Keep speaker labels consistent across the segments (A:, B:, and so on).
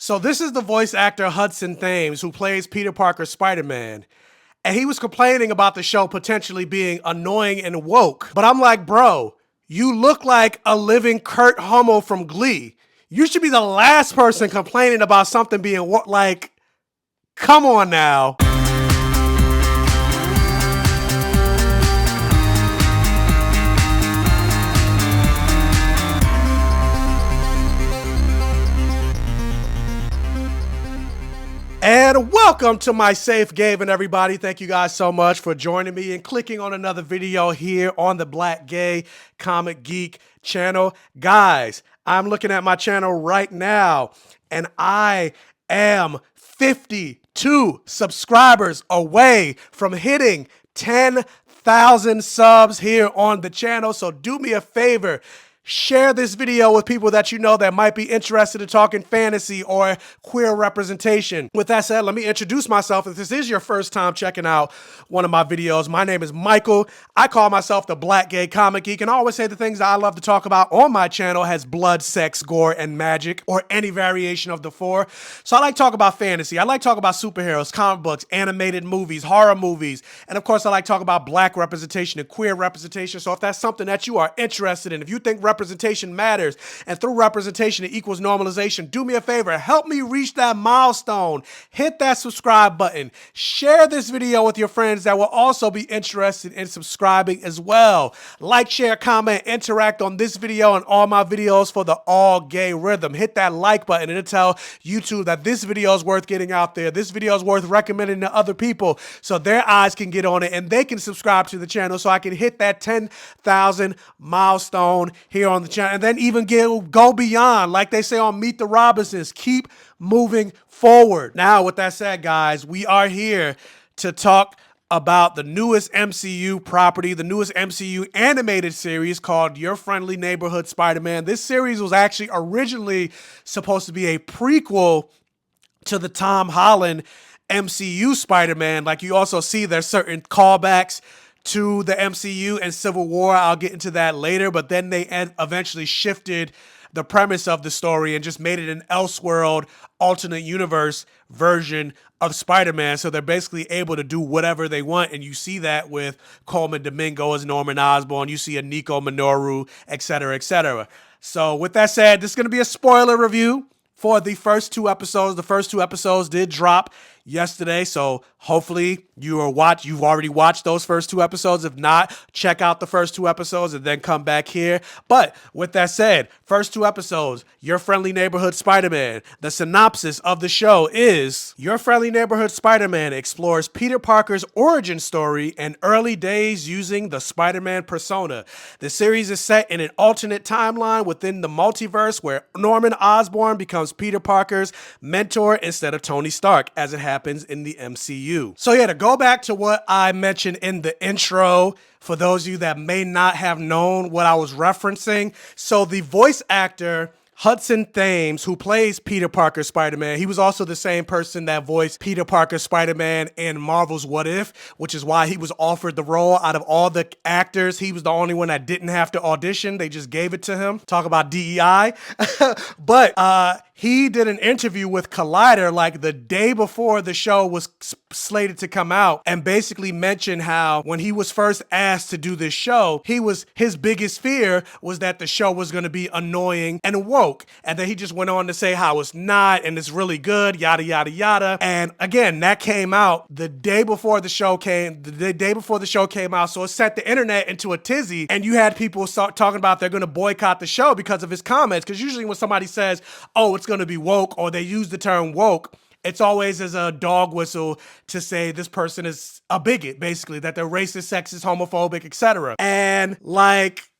A: So this is the voice actor Hudson Thames who plays Peter Parker's Spider-Man. And he was complaining about the show potentially being annoying and woke. But I'm like, bro, you look like a living Kurt Hummel from Glee. You should be the last person complaining about something being like, come on now. And welcome to my Safe Gayven, everybody. Thank you guys so much for joining me and clicking on another video here on the Black Gay Comic Geek channel. Guys, I'm looking at my channel right now and I am 52 subscribers away from hitting 10,000 subs here on the channel. So do me a favor. Share this video with people that you know that might be interested in talking fantasy or queer representation. With that said, let me introduce myself. If this is your first time checking out one of my videos, my name is Michael. I call myself the Black Gay Comic Geek, and I always say the things that I love to talk about on my channel has blood, sex, gore, and magic, or any variation of the four. So I like to talk about fantasy. I like to talk about superheroes, comic books, animated movies, horror movies, and of course I like to talk about black representation and queer representation. So if that's something that you are interested in, if you think representation matters, and through representation it equals normalization, do me a favor, help me reach that milestone. Hit that subscribe button. Share this video with your friends that will also be interested in subscribing as well. Like, share, comment, interact on this video and all my videos for the all gay rhythm. Hit that like button and it'll tell YouTube that this video is worth getting out there. This video is worth recommending to other people so their eyes can get on it and they can subscribe to the channel so I can hit that 10,000 milestone here on the channel, and then even go beyond. Like they say on Meet the Robinsons, keep moving forward. Now, with that said, guys, we are here to talk about the newest MCU property, the newest MCU animated series called Your Friendly Neighborhood Spider-Man. This series was actually originally supposed to be a prequel to the Tom Holland MCU Spider-Man. Like you also see there's certain callbacks to the MCU and Civil War. I'll get into that later, but then they eventually shifted the premise of the story and just made it an Elseworld alternate universe version of Spider-Man. So they're basically able to do whatever they want, and you see that with Coleman Domingo as Norman Osborn. You see a Nico Minoru, etc., etc. So with that said, this is going to be a spoiler review for the first two episodes. The first two episodes did drop yesterday, so hopefully you've already watched those first two episodes. If not, check out the first two episodes and then come back here. But with that said, first two episodes, Your Friendly Neighborhood Spider-Man. The synopsis of the show is Your Friendly Neighborhood Spider-Man explores Peter Parker's origin story and early days using the Spider-Man persona. The series is set in an alternate timeline within the multiverse where Norman Osborn becomes Peter Parker's mentor instead of Tony Stark, as it happens in the MCU. So yeah, to go back to what I mentioned in the intro, for those of you that may not have known what I was referencing, so the voice actor Hudson Thames, who plays Peter Parker Spider-Man, he was also the same person that voiced Peter Parker Spider-Man in Marvel's What If, which is why he was offered the role. Out of all the actors, he was the only one that didn't have to audition. They just gave it to him. Talk about DEI. But he did an interview with Collider like the day before the show was slated to come out, and basically mentioned how when he was first asked to do this show, his biggest fear was that the show was going to be annoying and woke. And then he just went on to say how it's not and it's really good, yada yada yada. And again, that came out the day before the show came, out, so it set the internet into a tizzy, and you had people start talking about they're going to boycott the show because of his comments. Because usually when somebody says, oh, it's going to be woke, or they use the term woke, it's always as a dog whistle to say this person is a bigot, basically, that they're racist, sexist, homophobic, etc. And like,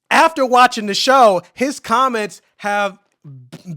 A: after watching the show, his comments have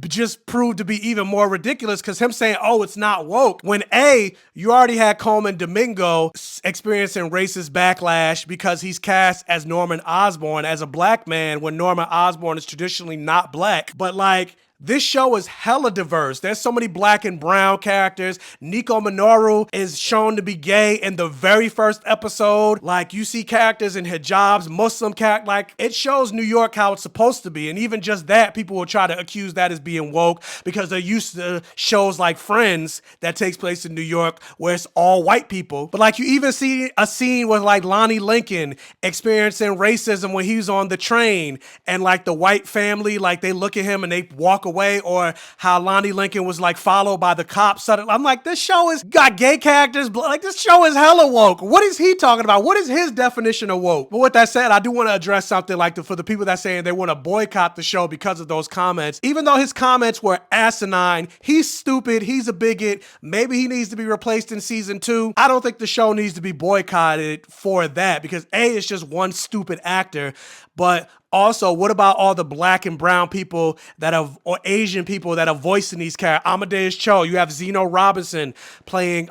A: just proved to be even more ridiculous, because him saying, oh, it's not woke, when A, you already had Coleman Domingo experiencing racist backlash because he's cast as Norman Osborn as a black man when Norman Osborn is traditionally not black. But like, This show is hella diverse. There's so many black and brown characters. Nico Minoru is shown to be gay in the very first episode. Like, you see characters in hijabs, Muslim characters. Like, it shows New York how it's supposed to be. And even just that, people will try to accuse that as being woke because they're used to shows like Friends that takes place in New York where it's all white people. But like, you even see a scene with like Lonnie Lincoln experiencing racism when he was on the train, and like the white family, like they look at him and they walk away, or how Lonnie Lincoln was like followed by the cops. I'm like, this show has got gay characters. Like, this show is hella woke. What is he talking about? What is his definition of woke? But with that said, I do want to address something like for the people that saying they want to boycott the show because of those comments. Even though his comments were asinine, he's stupid, he's a bigot, maybe he needs to be replaced in season 2. I don't think the show needs to be boycotted for that, because A, it's just one stupid actor, but also, what about all the black and brown people that have, or Asian people that are voicing these characters? Amadeus Cho, you have Zeno Robinson playing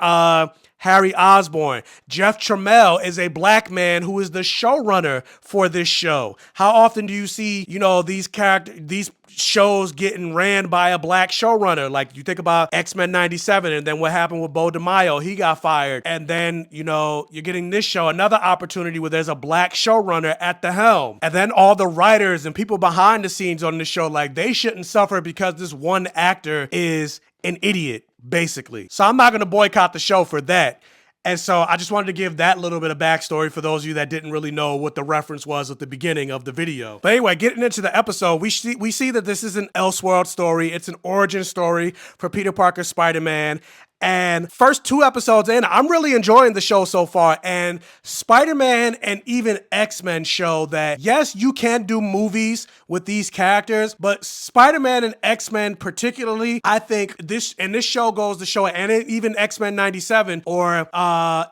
A: Harry Osborn. Jeff Trammell is a black man who is the showrunner for this show. How often do you see, these shows getting ran by a black showrunner? Like, you think about X-Men 97, and then what happened with Bo DeMaio, he got fired. And then, you're getting this show, another opportunity where there's a black showrunner at the helm. And then all the writers and people behind the scenes on the show, like, they shouldn't suffer because this one actor is an idiot, basically. So I'm not going to boycott the show for that. And so I just wanted to give that little bit of backstory for those of you that didn't really know what the reference was at the beginning of the video. But anyway, getting into the episode, we see that this is an Elseworld story. It's an origin story for Peter Parker Spider-Man. And first 2 episodes in, I'm really enjoying the show so far. And Spider-Man and even X-Men show that, yes, you can do movies with these characters, but Spider-Man and X-Men particularly, I think this show goes to show it, and even X-Men 97 or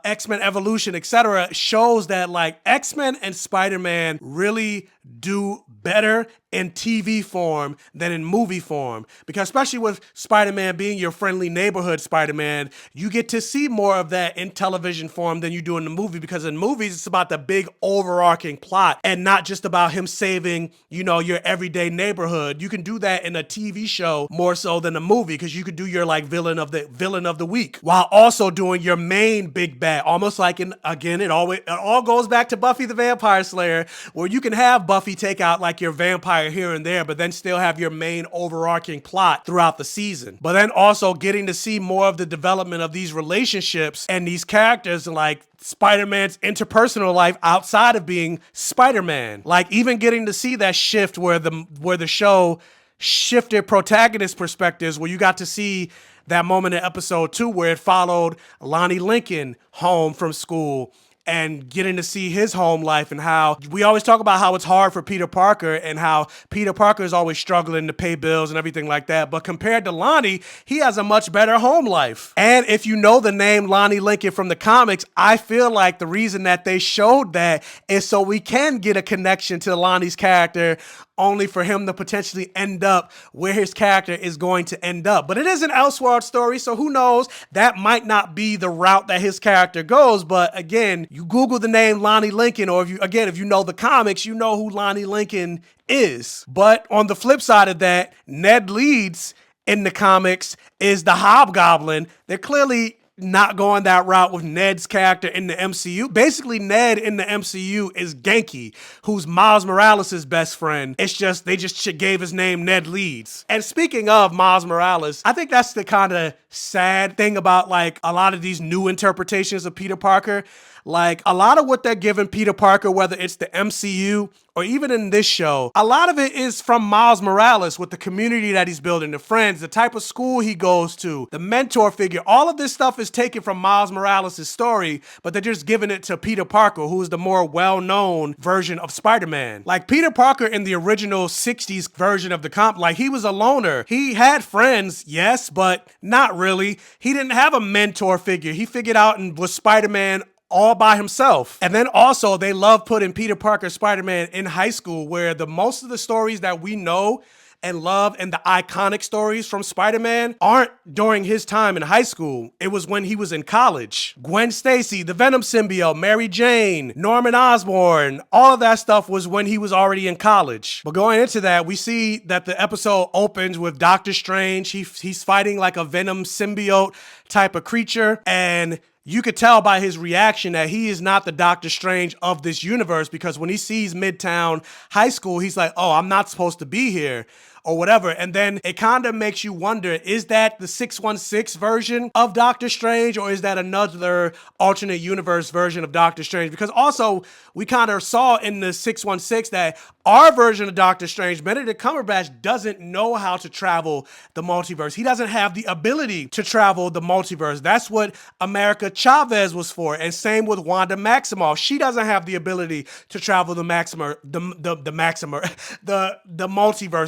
A: X-Men Evolution, etc., shows that like X-Men and Spider-Man really do better in TV form than in movie form, because especially with Spider-Man being your friendly neighborhood Spider-Man, you get to see more of that in television form than you do in the movie, because in movies it's about the big overarching plot and not just about him saving, your everyday neighborhood. You can do that in a TV show more so than a movie, because you could do your like villain of the week while also doing your main big bad, almost like it all goes back to Buffy the Vampire Slayer, where you can have Buffy take out like your vampire here and there, but then still have your main overarching plot throughout the season. But then also getting to see more of the development of these relationships and these characters, like Spider-Man's interpersonal life outside of being Spider-Man. Like, even getting to see that shift where the show shifted protagonist perspectives, where you got to see that moment in episode 2 where it followed Lonnie Lincoln home from school and getting to see his home life, and how we always talk about how it's hard for Peter Parker and how Peter Parker is always struggling to pay bills and everything like that. But compared to Lonnie, he has a much better home life. And if you know the name Lonnie Lincoln from the comics, I feel like the reason that they showed that is so we can get a connection to Lonnie's character, only for him to potentially end up where his character is going to end up. But it is an Elseworld story, so who knows? That might not be the route that his character goes. But again, you Google the name Lonnie Lincoln, or if you know the comics, you know who Lonnie Lincoln is. But on the flip side of that, Ned Leeds in the comics is the Hobgoblin. They're clearly not going that route with Ned's character in the MCU. Basically, Ned in the MCU is Genki, who's Miles Morales' best friend. It's just, they just gave his name Ned Leeds. And speaking of Miles Morales, I think that's the kind of sad thing about like a lot of these new interpretations of Peter Parker. Like, a lot of what they're giving Peter Parker, whether it's the MCU or even in this show, a lot of it is from Miles Morales, with the community that he's building, the friends, the type of school he goes to, the mentor figure. All of this stuff is taken from Miles Morales' story, but they're just giving it to Peter Parker, who's the more well-known version of Spider-Man. Like, Peter Parker in the original 60s version of the like, he was a loner. He had friends, yes, but not really. He didn't have a mentor figure. He figured out and was Spider-Man all by himself. And then also, they love putting Peter Parker Spider-Man in high school, where most of the stories that we know and love and the iconic stories from Spider-Man aren't during his time in high school. It was when he was in college. Gwen Stacy, the Venom symbiote, Mary Jane, Norman Osborn, all of that stuff was when he was already in college. But going into that, we see that the episode opens with Doctor Strange. He's fighting like a Venom symbiote type of creature, and you could tell by his reaction that he is not the Doctor Strange of this universe, because when he sees Midtown High School, he's like, oh, I'm not supposed to be here, or whatever. And then it kind of makes you wonder, is that the 616 version of Doctor Strange, or is that another alternate universe version of Doctor Strange? Because also, we kind of saw in the 616 that our version of Doctor Strange, Benedict Cumberbatch, doesn't know how to travel the multiverse. He doesn't have the ability to travel the multiverse. That's what America Chavez was for. And same with Wanda Maximoff. She doesn't have the ability to travel the multiverse.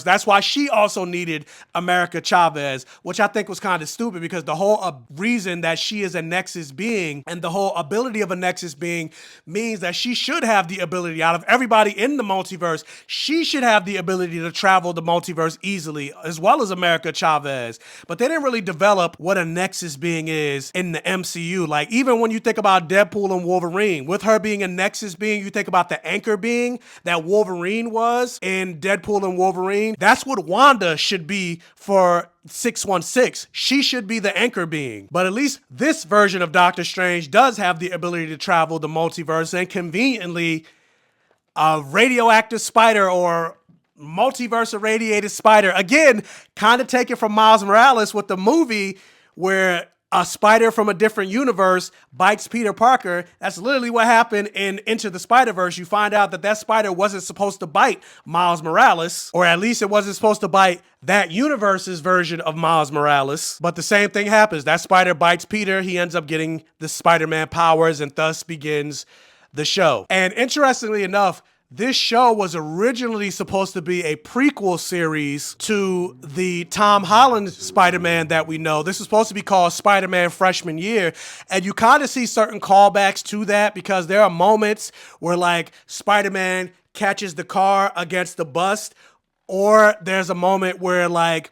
A: That's why she also needed America Chavez, which I think was kind of stupid, because the whole reason that she is a Nexus being and the whole ability of a Nexus being means that she should have the ability, out of everybody in the multiverse, she should have the ability to travel the multiverse easily, as well as America Chavez. But they didn't really develop what a Nexus being is in the MCU. Like, even when you think about Deadpool and Wolverine, with her being a Nexus being, you think about the anchor being that Wolverine was in Deadpool and Wolverine. That's what Wanda should be for 616. She should be the anchor being. But at least this version of Doctor Strange does have the ability to travel the multiverse, and conveniently, a radioactive spider, or multiverse irradiated spider, again, kind of taken from Miles Morales with the movie where a spider from a different universe bites Peter Parker. That's literally what happened in Into the Spider-Verse. You find out that that spider wasn't supposed to bite Miles Morales, or at least it wasn't supposed to bite that universe's version of Miles Morales. But the same thing happens. That spider bites Peter. He ends up getting the Spider-Man powers, and thus begins the show. And interestingly enough, this show was originally supposed to be a prequel series to the Tom Holland Spider-Man that we know. This was supposed to be called Spider-Man Freshman Year. And you kind of see certain callbacks to that, because there are moments where, like, Spider-Man catches the car against the bus, or there's a moment where, like,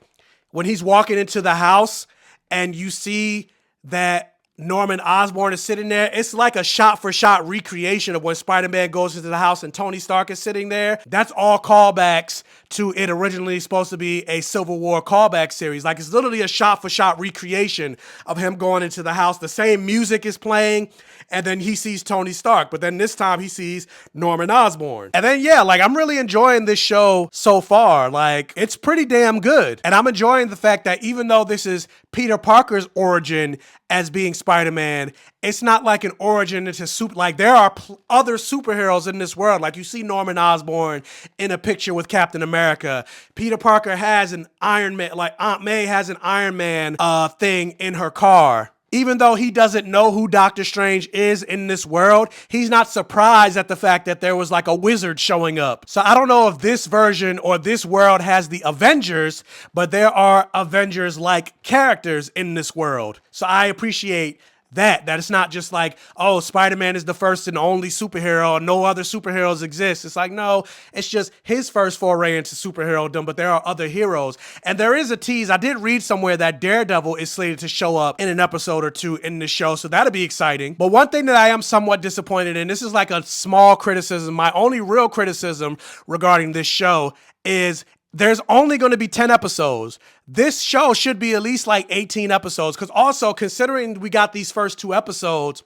A: when he's walking into the house and you see that Norman Osborn is sitting there, it's like a shot-for-shot recreation of when Spider-Man goes into the house and Tony Stark is sitting there. That's all callbacks to it originally supposed to be a Civil War callback series. Like, it's literally a shot-for-shot recreation of him going into the house. The same music is playing, and then he sees Tony Stark, but then this time he sees Norman Osborn. And then, yeah, like, I'm really enjoying this show so far. Like, it's pretty damn good. And I'm enjoying the fact that even though this is Peter Parker's origin as being Spider-Man, it's not like an origin into like, there are other superheroes in this world. Like, you see Norman Osborn in a picture with Captain America. Peter Parker has an Iron Man, like Aunt May has an Iron Man thing in her car. Even though he doesn't know who Doctor Strange is in this world, he's not surprised at the fact that there was like a wizard showing up. So I don't know if this version or this world has the Avengers, but there are Avengers-like characters in this world. So I appreciate that it's not just like, oh, Spider-Man is the first and only superhero, no other superheroes exist. It's like, no, it's just his first foray into superherodom, but there are other heroes. And there is a tease. I did read somewhere that Daredevil is slated to show up in an episode or two in the show, so that'll be exciting. But one thing that I am somewhat disappointed in, this is like a small criticism, my only real criticism regarding this show is there's only going to be 10 episodes. This show should be at least like 18 episodes, because also, considering we got these first 2 episodes,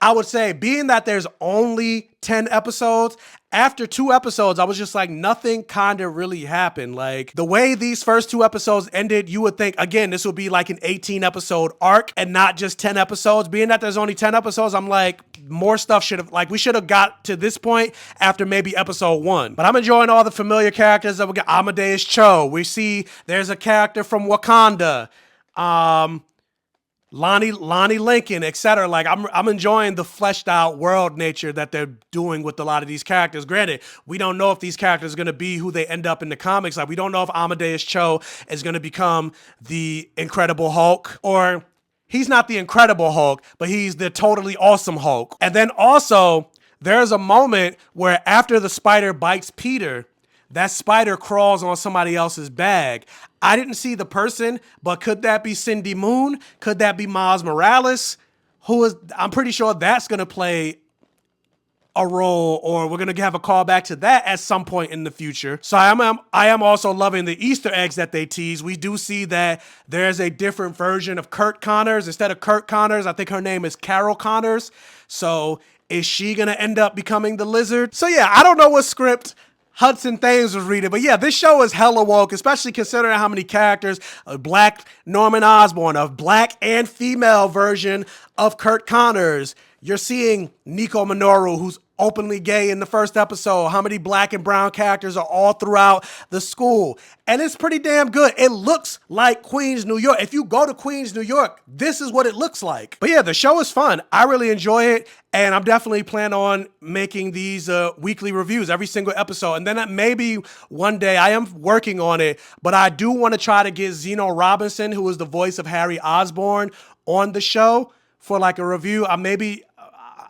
A: I would say, being that there's only 10 episodes, after 2 episodes, I was just like, nothing kind of really happened. Like, the way these first 2 episodes ended, you would think, again, this would be like an 18 episode arc and not just 10 episodes. Being that there's only 10 episodes, I'm like, more stuff should have, like, we should have got to this point after maybe episode 1. But I'm enjoying all the familiar characters that we got. Amadeus Cho. We see there's a character from Wakanda. Lonnie Lincoln, etc. Like, I'm enjoying the fleshed out world nature that they're doing with a lot of these characters. Granted, we don't know if these characters are going to be who they end up in the comics. Like, we don't know if Amadeus Cho is going to become the Incredible Hulk, or he's not the Incredible Hulk, but he's the totally awesome Hulk. And then also, there's a moment where after the spider bites Peter, that spider crawls on somebody else's bag. I didn't see the person, but could that be Cindy Moon? Could that be Miles Morales? I'm pretty sure that's going to play a role, or we're going to have a callback to that at some point in the future. So I am also loving the Easter eggs that they tease. We do see that there's a different version of Kurt Connors. Instead of Kurt Connors, I think her name is Carol Connors. So is she going to end up becoming the Lizard? So yeah, I don't know what script Hudson Thames was reading, but yeah, this show is hella woke, especially considering how many characters, a black Norman Osborn, a black and female version of Kurt Connors. You're seeing Nico Minoru, who's openly gay in the first episode. How many black and brown characters are all throughout the school? And it's pretty damn good. It looks like Queens, New York. If you go to Queens, New York, this is what it looks like. But yeah, the show is fun. I really enjoy it. And I'm definitely planning on making these weekly reviews, every single episode. And then maybe one day, I am working on it, but I do want to try to get Zeno Robinson, who is the voice of Harry Osborn, on the show for like a review.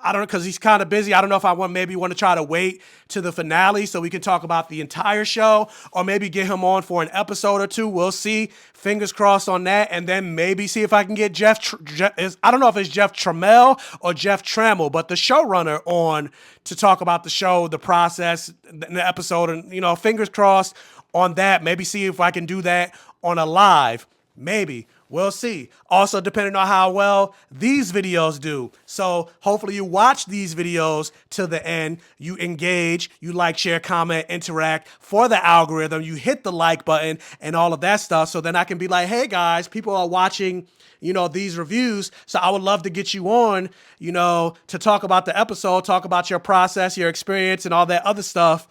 A: I don't know, because he's kind of busy. I don't know if I want to try to wait to the finale so we can talk about the entire show, or maybe get him on for an episode or two. We'll see. Fingers crossed on that. And then maybe see if I can get I don't know if it's Jeff Trammell or Jeff Trammell, but the showrunner on to talk about the show, the process, the episode, and, you know, fingers crossed on that. Maybe see if I can do that on a live. Maybe. We'll see. Also, depending on how well these videos do. So hopefully you watch these videos to the end. You engage, you like, share, comment, interact for the algorithm. You hit the like button and all of that stuff. So then I can be like, hey guys, people are watching, you know, these reviews. So I would love to get you on, you know, to talk about the episode, talk about your process, your experience, and all that other stuff.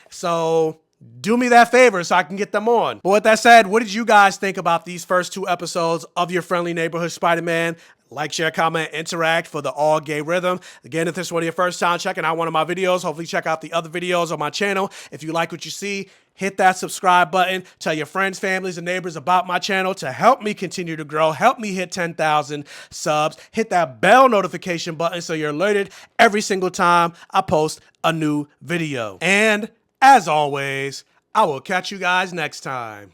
A: So do me that favor so I can get them on. But with that said, what did you guys think about these first 2 episodes of your friendly neighborhood Spider-Man? Like, share, comment, interact for the all gay rhythm. Again, if this is one of your first time checking out one of my videos, hopefully check out the other videos on my channel. If you like what you see, hit that subscribe button. Tell your friends, families, and neighbors about my channel to help me continue to grow. Help me hit 10,000 subs. Hit that bell notification button so you're alerted every single time I post a new video. And as always, I will catch you guys next time.